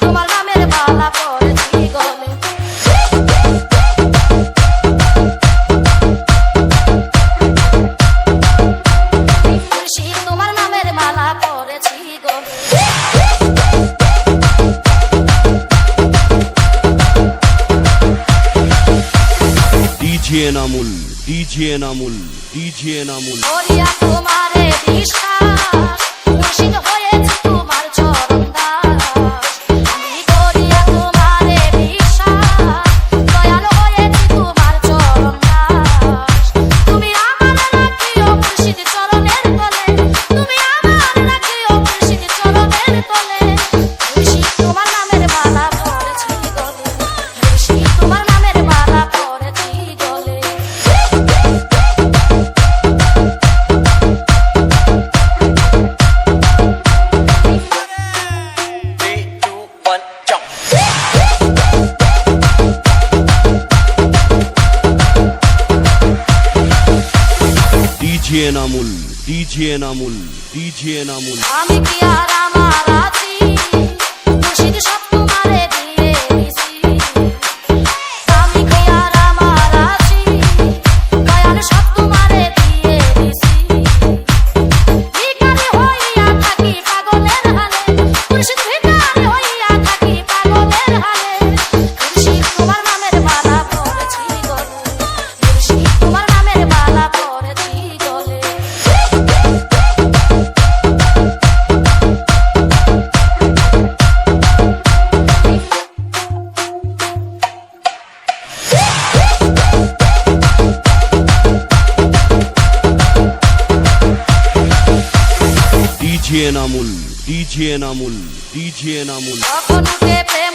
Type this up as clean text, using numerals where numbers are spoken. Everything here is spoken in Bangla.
তোমার নামের মালা পরেছি গলে। তোমার নামের মালা পরেছি গলে। DJ Enamul, DJ Enamul, DJ Enamul। করিয়া তোমারে বিশ্বাস, মুর্শিদ হয়েছি তোমার চরণ দাস। আমি করিয়া তোমারে বিশ্বাস, দয়াল হয়েছি তোমার চরণ দাস। তুমি আমার রাখিও মুর্শিদ চরণের তলে, তুমি আমার রাখিও মুর্শিদ চরণের তলে। মুর্শিদ তোমার নামের মালা পরেছি গলে, মুর্শিদ তোমার নামের মালা পরেছি গলে। 3, 2, 1, jump! DJ Enamul, DJ Enamul, DJ Enamul। আমি কি আর আমার আছি, মুর্শিদ সব তোমারে দিয়ে দিছি। আমি কি আর আমার আছি, দয়াল সব তোমারে দিয়ে দিছি। ভিখারি হইয়া থাকি পাগলের হালে, মুর্শিদ ভিখারি হইয়া থাকি পাগলের হালে। মুর্শিদ তোমার নামের মালা পরেছি গলে, মুর্শিদ তোমার নামের মালা পরেছি গলে। DJ Enamul, DJ Enamul, DJ Enamul। যখন উঠে প্রেম